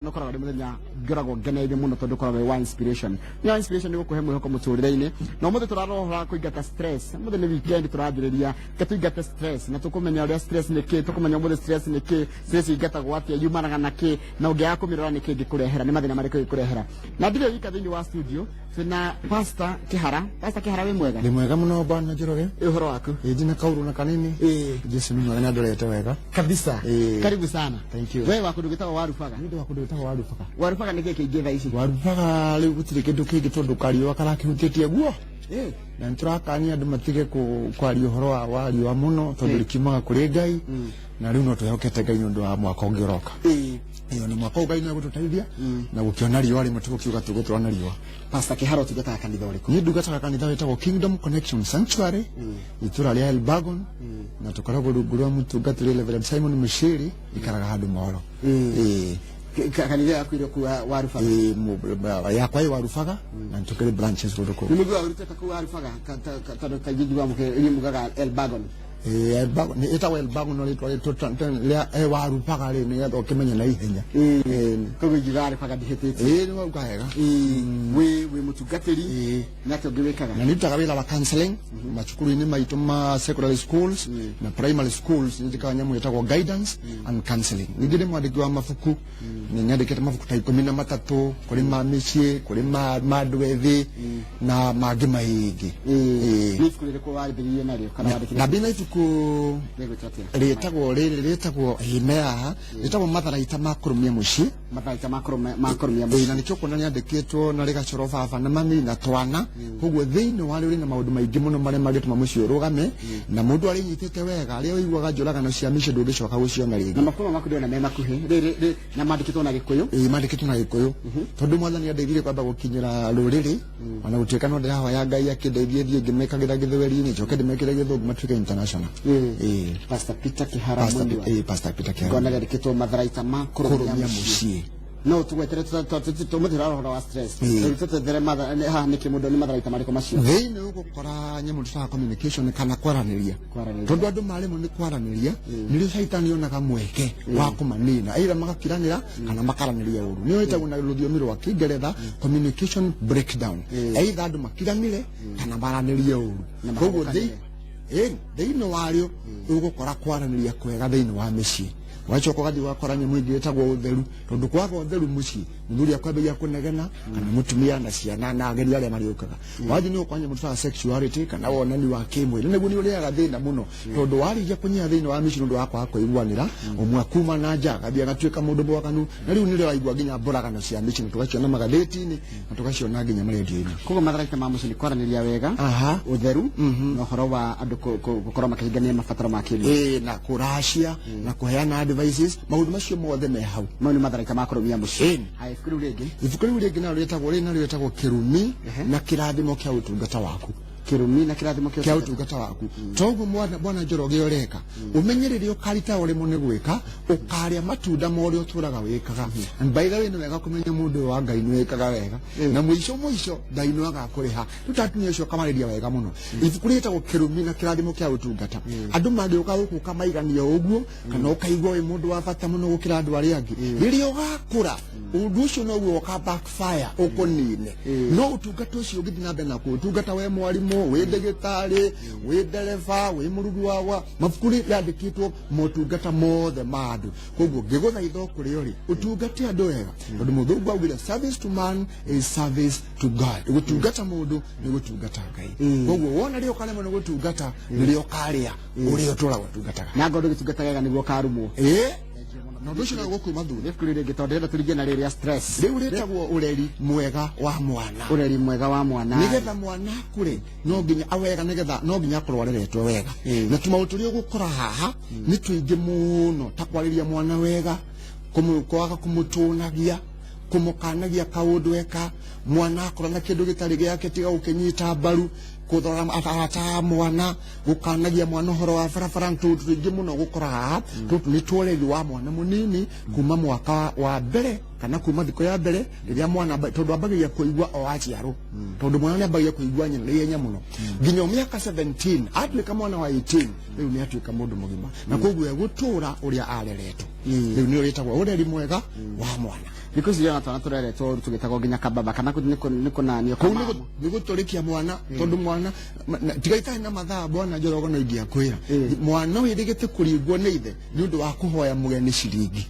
no kora ndi muthenya ngirago ngeneire muno tondu kora wa inspiration ni inspiration ni gukuhe mwihoko muturire-ini no muthe turarohora kuingata stress muthe ni weekend turajiriria katuingata stress na tukumenya uria stress ni ki tukumenya muthe stress ni ki stress ingata gwatia yumanaga na ki na ungia kumirora ni ki gikurehera ni mathina mariko gikurehera na ndire yika thiini wa studio na Pastor Kihara we mwega ni mwega muno bwana Njoroge uhoro waku jina kauru na kanini Jesu ni mwega ndorete wega kabisa karibu sana thank you wewe wakudugita warufaga ndio wakudugita warufaga ni kiki ngetha ici warufaga riu gutire kindu kingi tondu kariwa karakihutĩtie guo na nturakania andu matige kwaria uhoro wa riwa muno tondu rikimaga kuri Ngai na riu no twehokete Ngai nundu wa mwaka ungiroka iyo ni mwaka Ngai no gututeithia na gukiona riwa ri mutugo kiuga tuguturana riwa. Pastor Kihara tugataga kanitha uriku ni ndugataga kanitha wetagwo Kingdom Connection Sanctuary itura ria Elbagon na tukoragwo rungu rwa mutungatiri Reverend Simon Mushiri ikaraga handu Moro kanitha yaku iri ku warufaga yakwa i warufaga na tukiri branches ruruko ni mugwa uruteka ku warufaga kajiji wa mukiri mugaga Elbagon Elbagon ni etagwo Elbagon no litwa ria warufaga ri ni getho kimenya na ihenya kogo jigare faga dihitete ni wagahega we mutungatiri na tugwikaga na nitaga wira wa counseling machukuru-ini maitu ma secondary schools na primary schools nitika nyamu etagwo guidance and counseling ningire mwandiki wa mafuku ni nyandikite mafuku ta 13 kuri ma micie kuri ma ndwethi na mangi maingi ni skulire ko wari biye na rio kana wandikite na bina ituku retagwo himea retagwo matharaita makurumia muci matharaita makurumia muci na nikyo kuona nyandikitwo na rigacoro baba na mami na twana koguo thiini wari uri na maundu maingi muno maria magituma muci urugame na mundu ari nyitite wega ria uiguaga njuragano cia mici ndungicoka guciona ringi na makuno makudio na mema kuhe na mandikitwo na Gikuyu mandikitwo na Gikuyu tondu mwathani andeithire kwamba gukinyira ruriri ona gutuika no ndirahoya Ngai akindeithie thie ngimekagira githweri-ini njoke ndimekire githungu matuike international Pastor Peter Kihara Pastor Peter Kihara ngona ndikitwo matharaita makurumia muci no tugwetere tumuthira roho wa stress tutethere ha niki mundu ni matharaita mariko macio thiini ugukora nyamu twa communication kana kwaraniria tondu andu marimo ni kwaraniria nirio shaitani onaga mweke wa kumanina aira magakiranira kana makaraniria uru ni wetagwo na rũthiomi rwa Kiingeretha communication breakdown aitha andu makiranire kana maraniria uru koguo thiini wario ugukora kwaraniria kwega thiini wa micii wachoka gathi wakora nyamu ingi etagwo utheru tondu kwaga utheru muci muthuri akwambia kunegena kana mutumia na ciana na ageni aria mariukaga wathi ni ukwanya mutu sexuality kana wonani wa kimwiri neguo ni uria gathina muno tondu warija kunyia thiini wa mici nundu wakwa kuiguanira umwe kuma na nja gathia gatuika mundu mwakanu na riu nirio waigua nginya mboragano cia mici tugaciona magatheti-ini na tugaciona nginya marendio-ini koguo matharaita ma muci ni kwaraniria wega utheru na uhoro wa andu gukorwo makihingania mabataro ma kimwiri na kuracia na kuheana advices maundu macio mothe me hau maundu matharaita makurumia muci ibuku riu ringi na rietagwo kirumi na kirathimo kia utungata waku kirumi na kirathimo kia utungata waku toguo bwana Njoroge ureka umenyerere ukarita uri mune gwika ukaria matunda mori uturaga wikaga and by the way ni wega kumenya mundu wa Ngai ni wikaga wega na mwisho Ngai no agakuriha tutatunya cio kamariria wega muno ibuku rietagwo kirumi na kirathimo kia utungata andu mangiuka guku kamaigania uguo kana ukaigua wi mundu wa bata muno gukira andu aria angi riria ugakura undu ucio no guoka backfire ukunine no utungata ucio ngithi na mbere na kutungata we mwarimu we ndagitari we ndereba we murugu wawa mabukuri yandikitwo motungata mothe ma andu koguo ngiguthaitha kuri uri utungate andu wega tondu muthungu augire service to man is service to God gutungata mundu ni gutungata Ngai koguo wona rio kale muno gutungata nirio karia uri utura gutungataga na ngondo gitungata wega niguo karumwo na nducio na guku mathuri nekurire gitondera turige na riria stress riu retagwo ureri mwega wa mwana nigetha mwana kure no nginya awega nigetha no nginya akorwo areretwo wega na tumauturio gukora haha ni twingi muno takwariria mwana wega kwaga kumutunagia kumukanagia kaundu eka mwana akora na kindu gitari giake tiga ukinyita mbaru kuthora atata mwana gukanagia mwana horo wa barabara twingi muno gukora haha ni tworeri wa mwana munini kuma mwaka wa mbere kana kuma thiko ya mbere riria mwana tondu ambagiria kuigua o aciaro tondu mwana ni ambagiria kuigua nyina ihenya muno nginya miaka 17 atuika mwana wa 18 riu ni atuika mundu mugima na koguo gutura uria areretwo riu ni uritagwo ureri mwega wa mwana because yona twana turere to tugetago nginya kababa kana niko na niyo kau nigo torikia mwana tondu mwana tigaita na mathaa bwana Njoroge no ingia kwira mwana wirigite kuringwo ni ithe ni undu wa kuhoya mugeni ciringi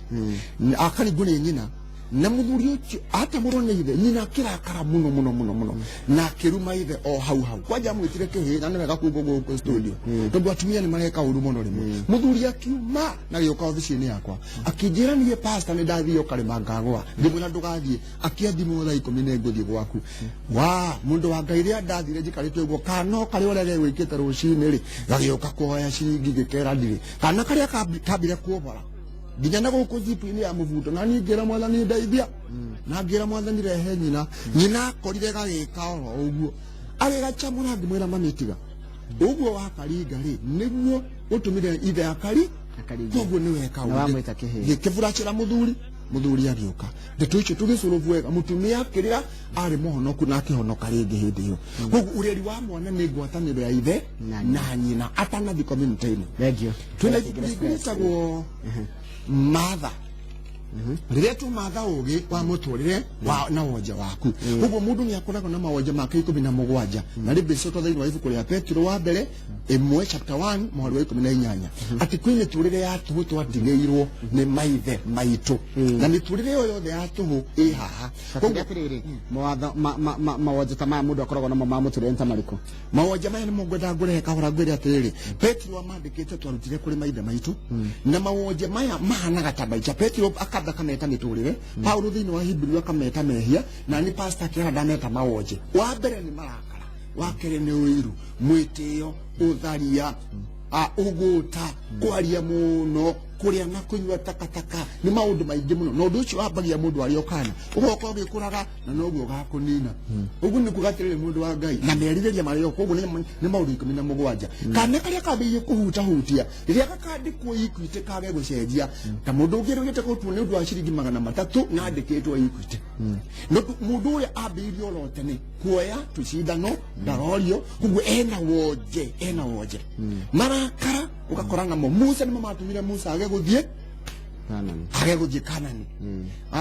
akaringwo ni nyina na muthuri ucio atamurwo ni ithe nyina kirakara muno na kiruma ithe o hau kwanja mwitire kihi na nega kugo go studio tondu atumia ni mareka uru muno rimwe muthuri akiuma na gioka office-ini yakwa akijira niye pastor ni ndathio karima ngagwa ndimwira ndugathie akiathimo thaa 10 ne nguthie gwaku wa mundu wa Ngai ria ndathire njikarite uguo kana kari orere wikite rucini ri gagioka kuhoya ciringi gikera ndiri kana karia kambire kuobora nginya na guku zipu-ini ya muvuto na ni ngira mwathani ndeithia na ngira mwathani rehe nyina korire gagika oro uguo agigacamura ngimwira mamitiga uguo wakaringa ri niguo utumire ithe akari koguo ni weka na wamwita kihi gikivuracira muthuri agioka ndeto icio tugicuruvua wega mutumia akirira ari muhonoku na akihonoka ringi hindi iyo koguo ureri wa mwana ni ngwataniro ya ithe na nyina atanathi community-ini thank you twina igitagwo matha riria tu matha ugi wa muturire wa na wonje waku uguo mundu ni akoragwo na mawonje make 17 na ribiso to thairu wa ibuku ria Petro wa mbere 1 chapter 1 mwari wa 18 ati kwini turire ya tuhu twatingeirwo ni maithe maitu na miturire yo yothe ya tuhu ihaha koguo atiriri mawonje ta ma mundu akoragwo na mama muturire nta mariko mawonje maya ni mungwenda ngure kahora ngwire atiriri Petro amandikite twarutire kuri maithe maitu na mawonje maya mahanaga ta maicha Petro akameta miturire Paulo thini wa Hebrew akameta mehia na ni pastor kira ndameta mawonje wa mbere ni marakara wa kere ni uiru mwitio utharia uguta kwaria muno kuria na kunywa takataka ni maundu maingi muno no nducio wambagia mundu ari okana ugoka ugikuraga na no guo gakunina ugu ni kugatirire mundu wa Ngai na meririria mario koguo ni maundu 17 kana karia kambiye hutia riria gakandikwo Equity kage gucenjia ta mundu ungirugite kutu ni undu wa ciringi 300 na andikitwo Equity no mundu uria ambiirio lotene kuoya tucindano ndarorio koguo ena wonje marakara ugakora namo Musa ni mamatumire Musa ageguthie Kanani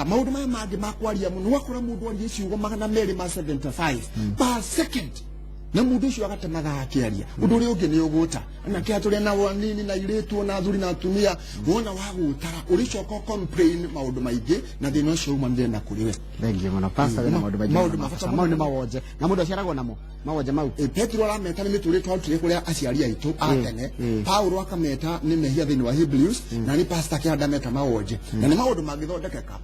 maundu maya mangi makwaria muno wakora mundu ari ciugo 275 per second na mundu ucio agatemaga akiaria undu uri ungi ni uguta na kiaturi na wanini na iretu na athuri na atumia wona wagutara uri coko complain maundu maingi na thina ucio umamire na kuriwe thengi muno pastor na maundu mawonje na mundu aciaragwo namo mawonje mau Petro arameta ni mituri twatire kuria aciari aitu atene Paulo akameta ni mehia thini wa Hebrews na ni pastor kianda meta mawonje na ni maundu magithondekeka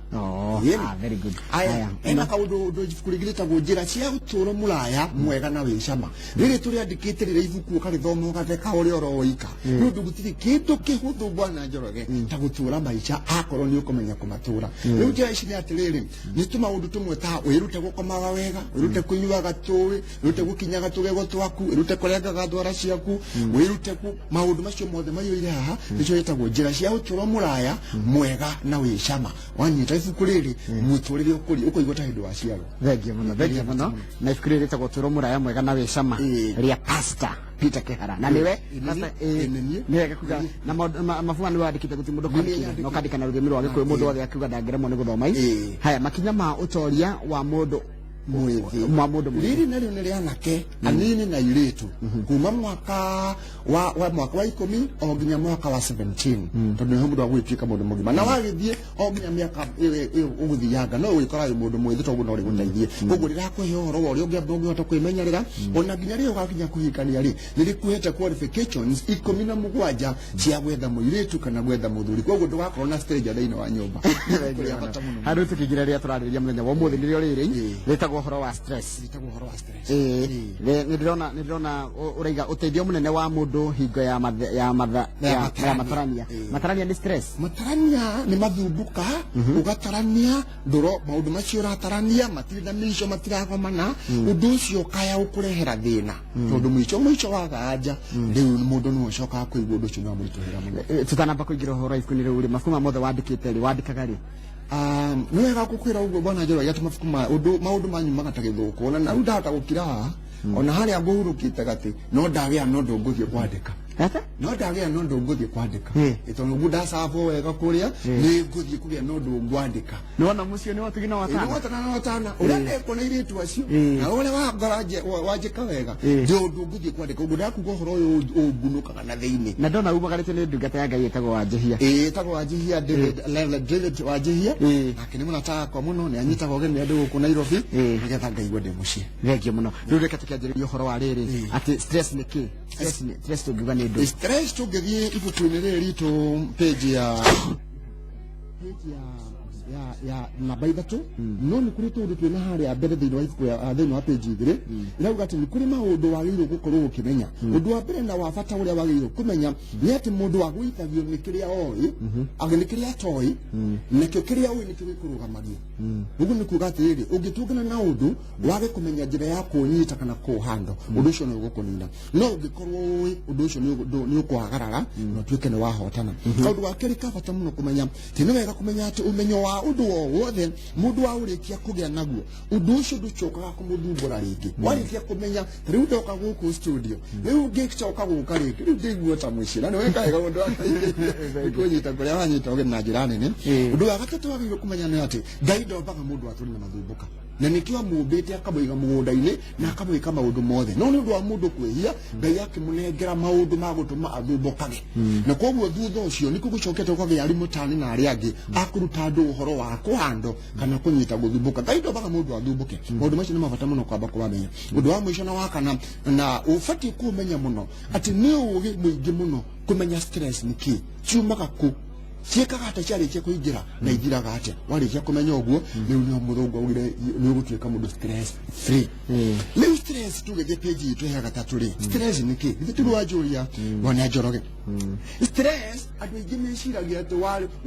very good aya ena kaundu kurigirita gujira cia uturo mulaya mwega na wicama riri turi andikite riri ibuku ukagithoma ugatheka uri oroika nundu gutiri kindu kihuthu Bwana Njoroge ta gutura maica akorwo ni ukumenya kumatura riu njira ici ni atiriri ni tumaundu tumwe ta wirute gukomaga wega wirute kunyua gatui wirute gukinyaga tugego twaku wirute kurengaga ndwara ciaku wirute ku maundu macio mothe maiyire haha nicio yetagwo njira cia uturo mulaya mwega na wicama wanyita ibuku riri muturire ukuri ukuigwa ta hindu wa ciaro thengi muno na ibuku riri yetagwo uturo mulaya mwega na wicama ria pastor Peter Kehara na niwe pastor niwe kuga na mafuani wandikite guti mundu kwandikira no kandika na rugemi rwa gikuyu mundu wage akiuga ndangiremo ni guthoma haya makinya ma utoria wa mundu mundu riri nario ni rianake anini na iritu kuma mwaka wa 10 o nginya mwaka wa 17 tondu ni mundu agwitwika mundu mugima na wagithie o nginya miaka uguthianga no wikora mundu mwithu togu no ri guteithie koguo rirakuhe horo wa uri ungiota kwimenyerera ona nginya ri ugakinya kuhikania ri nirikuhete qualifications 17 cia gwetha muiritu kana gwetha muthuri koguo ndugakorwo na stage thini wa nyumba handu tukigira ria turariria muthenya wa umuthi nirio riri ritagwo horo wa stress ndirona uraiga uteithio munene wa mundu hingo ya matarania ni stress matarania ni mathumbuka ugatarania nduro maundu macio ratarania matiri na mico matiragomana undu ucio kaya ukurehera thina tondu mwico waganja riu mundu no coka kuigua undu ucio no mwituhira muno tutanamba kuingira horo ifu ni riu mafuma mothe wandikite ri wandikaga ri niwega gukwira uguo Bwana Njoroge ati mafuku maundu manyu magatagithuku na ndahota gukira ona haria ngurukite gati no ndagea no ndunguthie kwandika ata no ndagea no ndunguthie kwandika itono nguda sabo wega kuria ni nguthie kugia no ndungwandika nona mucio ni watigina watana ni watana urende kona ile tu acio na ule wa garaje wajika wega ndio ndunguthie kwandika nguda ku gohoro ugunuka na thiini na ndona umagarite ni ndungata ya Ngai etagwo Wanjihia etagwo Wanjihia David Wanjihia lakini munataka kwa muno ni anyitagwo gene ndu ku Nairobi nigetha Ngai gwende mucie thengio muno riu reka tukianjiriria uhoro wa riri ati stress ni ki stress tugiuga ni ndu stress tugithie ibuku-ini riri ritu page ya namba ithatu no ni kuri tundu twina haria mbere thiini wa ibuku ya thiini wa page igiri irauga ati ni kuri maundu wagiriirwo gukorwo ukimenya undu wa mbere na wa bata uria wagiriirwo kumenya ni ati mundu agwithagio ni kiria oi agini kiria toi nekio kiria oi nikio gikurugamario ugu ni kuga atiri ungitungana na undu wage kumenya njira ya kunyita kana kuhando undu ucio ni ugukunina no ungikorwo oi undu ucio ni ukwagarara no tuike ni wahotana kaundu wa kiri ka bata muno kumenya ti ni wega kumenya ati umenyo wa undu wothe mundu aurikia kugia naguo undu ucio nducokaga kumuthumbura ringi warikia kumenya riu ndoka guku studio riu ngicoka guka ringi riu ndiguo ta mucira ni weka wega mundu akunyita kuria wanyita uge na njira nene undu wa gatatu wagirwo kumenya ni ati Ngai ndombaga mundu aturi na mathumbuka na nikio mumbite akamuiga mugunda-ini na akamwika maundu mothe no ni undu wa mundu kwihia Ngai akimunengera maundu ma gutuma athumbukage na koguo thutha ucio ni kugucokete ukagia ari mutani na ari angi akuruta andu uhoro wa kuhando kana kunyita guthumbuka Ngai ndombaga mundu athumbuke maundu macio ni mabata muno kwamba kuwamenya undu wa mwisho na wakana na ufati kumenya muno ati ni ugi muingi muno kumenya stress ni ki ciumaga ku ciekaga ata ciarĩkia kũingĩra na ithiraga atĩa warĩkia kũmenya ũguo rĩu nĩo mũthũngũ augire nĩ ũgũtuĩka mũndũ stress free rĩu stress tũgĩthiĩ page itũ ya gatatũ rĩ stress nĩ kĩ ithuĩ tũrwanjũria Bwana Njoroge stress andũ aingĩ meciragia atĩ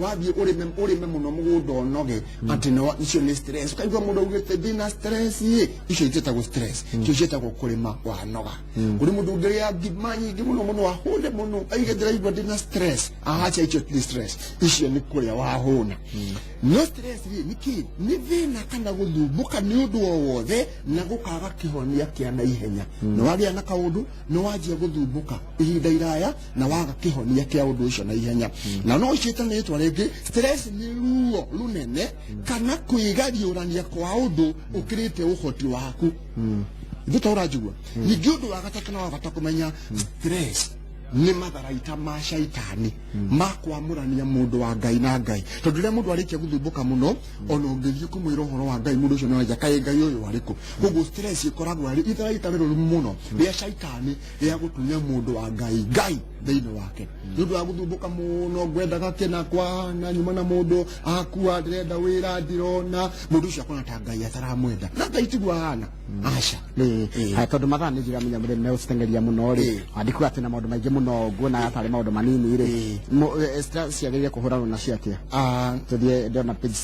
wathiĩ ũrĩme mũno mũgũnda ũnoge atĩ icio nĩ stress ũkaigua mũndũ augĩte ndĩna stress icio itiĩtagwo stress icio ciĩtagwo kũrĩma wanoga kũrĩ mũndũ ũngĩrĩa ngima nyingĩ mũno mũno ahũne mũno aige ndĩraigua ndĩna stress ahacha icio ti stress icio ni kuria wahuna no stress ni ki ni thina kana guthumbuka ni undu o wothe na gukaga kihonia kia na ihenya no wagia na kaundu no wajia guthumbuka ihinda iraya na waga kihonia kia undu ucio na ihenya na no citanitwa ringi stress ni ruo runene kana kwigariurania kwa undu ukirite uhoti waku ndutora njigua ni undu wa gatatu na wa bata kumenya stress ni matharaita ma shaitani makwamurania mundu wa Ngai na Ngai tondu ria mundu arikia guthumbuka muno ona ungithie kumwira uhoro wa Ngai mundu ucio ni waja kai Ngai uyu ariku koguo stress ikoragwo ari itharaita riru muno ria shaitani ria gutunya mundu wa Ngai thiini wake nundu wa guthumbuka muno ngwendaga kena kwa na nyuma na mundu akua ndirenda wira ndirona mundu ucio akona ta Ngai ataramwenda na Ngai tigwa hana aca ha tondu mathaa ni njira menya muri me ustengeria muno ri andiku ati na maundu maingi muno nguona atari maundu manini ri stress ciagirire kuhurana na ciatia tuthie ndona page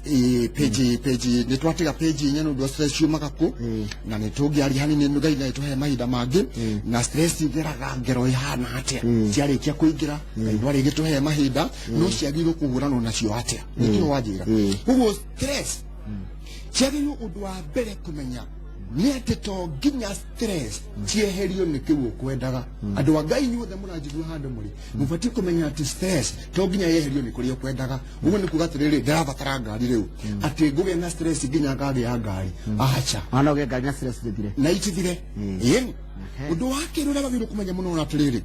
6 page ni twatiga page inya nundu stress ciumaga ku na ni tungiari hanini Ngai na ituhe mahinda mangi na stress igeraga ngero ihana atia ciarĩkia kũingĩra Ngai gĩtũhe mahinda no ciagĩrĩirwo kũhũranwo nacio atĩa nĩkĩo wanjĩra ũguo stress ciagĩrĩirwo ũndũ wa mbere kũmenya nĩ atĩ to nginya stress cieherio nĩ kĩu ũkwendaga andũ a Ngai inyuothe mũranjigua handũ mũrĩ mũbatiĩ kũmenya atĩ stress to nginya yeherio nĩ kũrĩa ũkwendaga ũguo nĩ kuuga atĩrĩrĩ ndĩrabatara ngari rĩu atĩ ngũgĩa na stress nginya ngagĩa ngari aca ana ũgĩa ngari na stress thithire na itithire ĩni ũndũ wa kerĩ ũrĩa wagĩrĩirwo kũmenya mũno na atĩrĩrĩ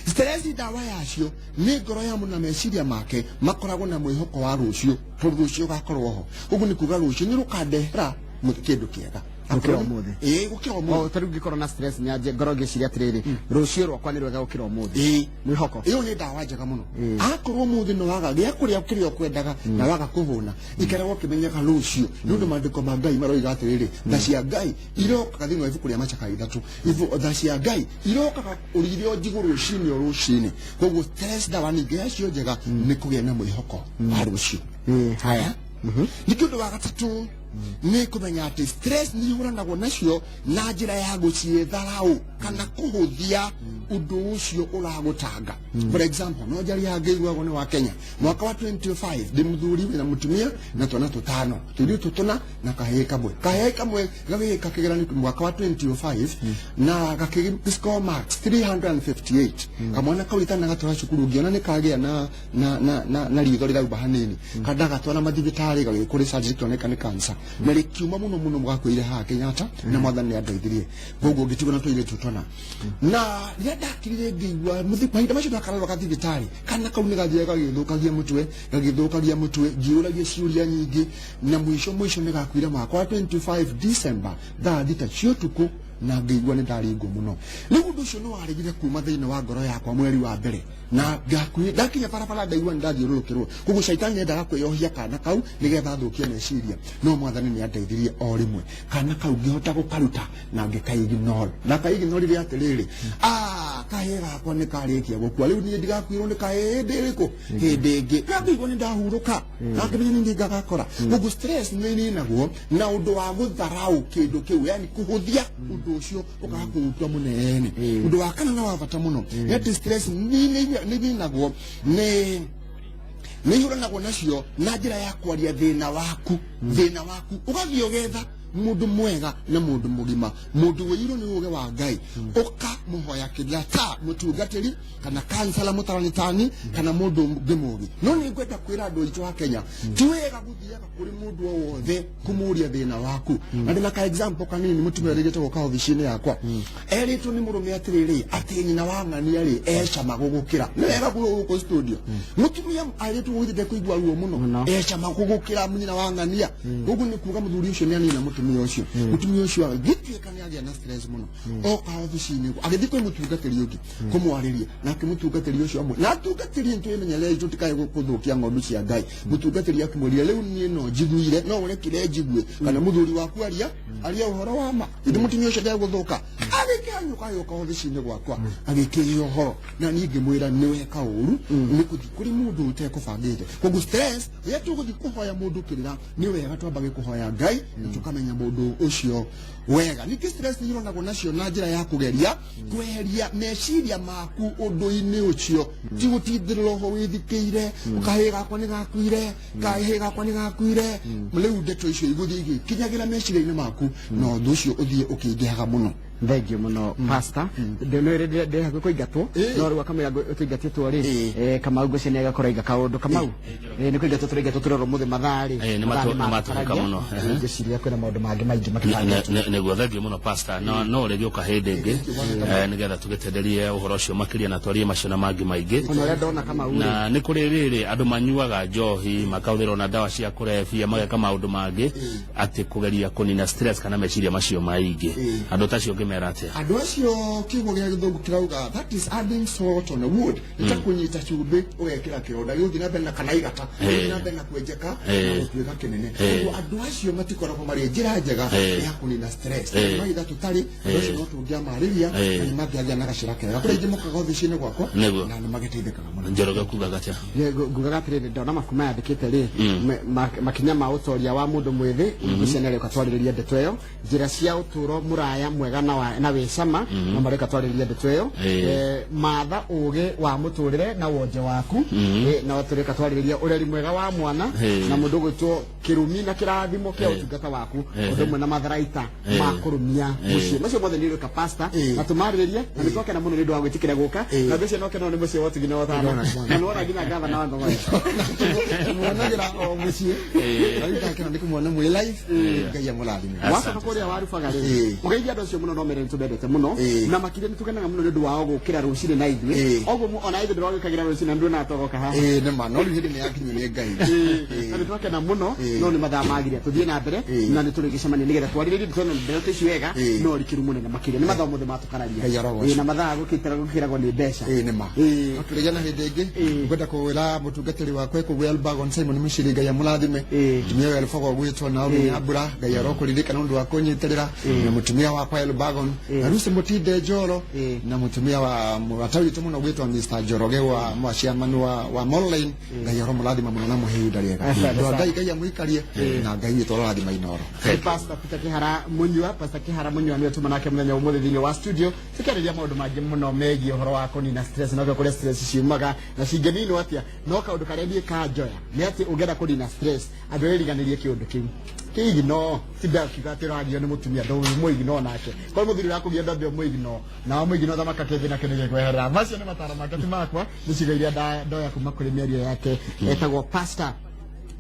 stress ndawa yacio nĩ ngoro ya mũndũ na meciria make makoragwo na mwĩhoko wa rũciũ tondũ rũciũ gakorwo ho ũguo nĩ kuuga rũciũ nĩ rũkandehera kĩndũ kĩega gukira umuthi gukira umuthi tari ngikoro na stress nyaje ngoro ngiciria atiriri rucio rwakwa ni rwega gukira umuthi mwihoko iyo ni ndawa njega muno akorwo umuthi no waga gĩa kũrĩa ũkĩrĩa kwendaga na waga kũhũna ikeragwo kimenyaga rucio nĩ ũndũ maandĩko ma Ngai maroiga atiriri tha cia Ngai irokaga thĩinĩ wa ibuku rĩa Macaka 3 tha cia Ngai irokaga ũrĩrĩo njigũ rũcinĩ rũcinĩ koguo stress ndawa ningĩ yacio njega nĩ kũgĩa na mwĩhoko wa rucio haya nĩ kĩndũ wa gatatũ ni kumenya ati stress ni yuranagwo nacio na njira ya gucietharau kana kuhuthia undu ucio uragutanga. For example, no jari yageirwa gone wa Kenya mwaka wa 25 ndi muthuri na mutumia na twana tutano tuli tutuna na kahei kamwe gawe kakigerani mwaka wa 25 na gakigi score marks 358 kamwana kawitana gatwara cukuru ngiona ni kagia na ritho rira bahanini kada gatwara mathibitari gawe kuri surgery toneka ni cancer na rikiuma muno mwakwire ha Kenyatta na mwathani andeithirie gogo ngitigo na toile tutona na ndakirire ngigwa muthipaida macio ndakararwa kathibitari kana kauni gathie gagithukagia mutwe ngiuragia ciuria nyingi na mwisho ni gakwira mwaka wa 25 December thita cio tuku na ngigwa ni ndaringo muno riu undu ucio no waregire kuma thiini wa ngoro yakwa mweri wa mbere na ndakinya barabara ndaigua ndathiururukirwo kugu shaitani endaga kwiyohia kana kau nigetha thukie meciria no mwathani ni andeithirie o rimwe kana kau ngihota gukaruta na ngikaignore na kaignore ri atiriri kahera kwa ni karikia gukua riu ni ndigakwirwo ni kahindiriku hindi ingi ngigwa ni ndahuruka na ngimenya ni ngagakora kugu stress ni naguo na undu wa gutharau kindu kiu yani kuhuthia undu ucio ukakuutwa munene undu wa kana na wabata muno yet stress ni naguo ni yuranagwo nacio na njira ya kwaria thina waku ugathio getha mundu mwega na mundu mugima mundu wiro ni uge wa Ngai uka muhoya kiria ta mutungatiri kana kansala mutaranitani kana mundu ngimugi no ni ngwenda kwira andu itu wa Kenya tiwega guthiaga kuri mundu wothe kumuria thina waku na ndina ka example kanini mutumia rigete goka office-ini yakwa eritu ni murume atiriri ati nyina wa ng'ania ri ecama gugukira nega guko studio mutumia aritu withite kuigwa ruo muno ecama gugukira nyina wa ng'ania gugu ni kuga muthuri ucio ni anina mutumia ucio gituika ni agia na stress muno oka office-ini agithikwe mutungatiri ungi kumwariria na kimutungatiri ucio amwe na tungatiri ntu imenyele tutikaye gukuthukia ng'ondu cia Ngai mutungatiri akimweria riu ni no njiguire no urekire njigwe kana muthuri waku aria uhoro wa ma ndi mutumia ucio ndeguthuka agikanyuka yoka office-ini gwakwa agikirio uhoro na ni ngimwira ni weka uru ni kuthi kuri mundu utekubangite kugu stress yetu kuthi kuhoya mundu kirira ni wega twambage kuhoya Ngai tukamenya mundu ucio wega ni stress ni ronagwo nacio na njira ya kugeria kweheria meciria maku undu-ini ucio ti gutithirwo ho withikiire ukahiga kwa ni gakwire kahiga kwa ni gakwire riu ndeto icio iguthigi kinyagira meciria-ini maku no undu ucio uthie ukingihaga muno Thank you muno pastor ndio hakuo kuingatwo no rwa kamera utingatitwo ri kama ugo cene gakora iga kaundu kamau ni kuingatwo turingatwo turoro muthe mathari ni matuka muno ngiciria kwina maundu mangi maingi makibangite nego thank you muno pastor no regi ukahinde ngi nigetha tugetenderie uhoro ucio makiria na twarie macio na mangi maingi no ndona kama uri na ni kuri riri andu manyuaga njohi makauthirwo na dawa cia kurefia mageka maundu mangi ati kugeria kunina stress kana meciria macio maingi andu tacio merate andu acio kiugo gia githungu kirauga that is adding salt on the wood itakunyita chumbi ugekira kironda yuthi na bena kana igata na bena kwenjeka na kinene andu acio matikoragwo mari njira njega ya kunina stress maitha tutari acio no tungia mariria na magiagia na gacira kega kuri njimoka office-ini gwakwa na magiteithikaga muno njoroga kuga gatia nguga gatiriri ndona makuma yandikite ri makinya ma utoria wa mundu mwithi gucenere katwaririria ndeto iyo njira cia uturo muraya mwega na wicama na mareka twaririria ndeto iyo matha uge wa muturire na wonje waku na watureka twaririria ureri mwega wa mwana na mundu gwitwo kirumi na kirathimo kia utungata waku undu mwe na matharaita ma kurumia mucie macio mothe ni ka pastor na tumariria na nitoke na muno ni ndwa gwitikira guka na bese no keno ni mucie wotu gina wathano na nora gina gatha na ndo mai mwana gira o mucie aita kena ndikumwona mwe live ngaya mulathime wasa kuria warufaga ri mugeithia ndo cio muno no mere ntubendete muno na makiria nitukenaga muno ni ndu wa gukira rucire na ithui oguo ona ithui ndro gikagira rucire ndu na togoka ha ne ma no hindi ni yakinyu ni Ngai na nitwakena muno no ni mathaa magiria tuthie na mbere na niturigicemania nigetha twariririe nditona ndeto ici wega no rikiru muno na makiria ni mathaa mothe matukanaria na mathaa gukiragwo ni mbeca ne ma turijana hindi ingi ngwenda kuwira mutungatiri wakwe ku Elbagon Simon Mishiri Ngai amulathime tumia elfogo gwitwo na uri nyambura Ngai arokuririkana ndu wa kunyitirira na mutumia wakwa Elbagon Pentagon Rusi Mutinde Njoro na mutumia wa matawi tu muno gwitwa Mr Njoroge wa chairman wa Moreline ngai ro murathima muno na muhiu ndariega ndo ngai kai amuikarie na ngai to rathima inoro Pastor Peter Kihara Munyua Pastor Kihara Munyua ni tuma nake muthenya umuthi thini wa studio tukiariria maundu mangi muno megie uhoro wa kunina stress na kwa stress ciumaga na cingenino atia no kaundu karia thie kanjoya ni ati ungenda kunina stress andu eriganirie kiundu kiu kigi no tibia kigatira radio ni mutumia ndo muigi no nake kwa muthiri wa kugia ndo muigi no na muigi no thamaka kete na kene gwehera macio ni matara makati makwa nicigeria ndoya kuma kuri mĩario yake etagwo Pastor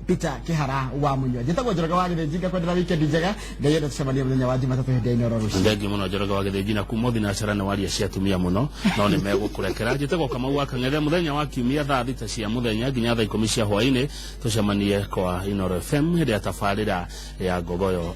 Peter Kihara wa Munyua njitagwo Njoroge wa Githĩnji kwendera weekend njega ngai enda tucemanie muthenya wa Jumatatu hĩndĩ-inĩ oro rũciũ ndengi muno Njoroge wa Githĩnji na kumothi na carana waria cia tumia muno no ni megũkũrekera njitagwo Kamau wa Kang'ethe muthenya wa kiumia thaa 6 cia muthenya nginya thaa 10 cia hwaĩ-inĩ tucemanie kwa Inoro FM hĩndĩ ya tabarĩra ya Ngogoyo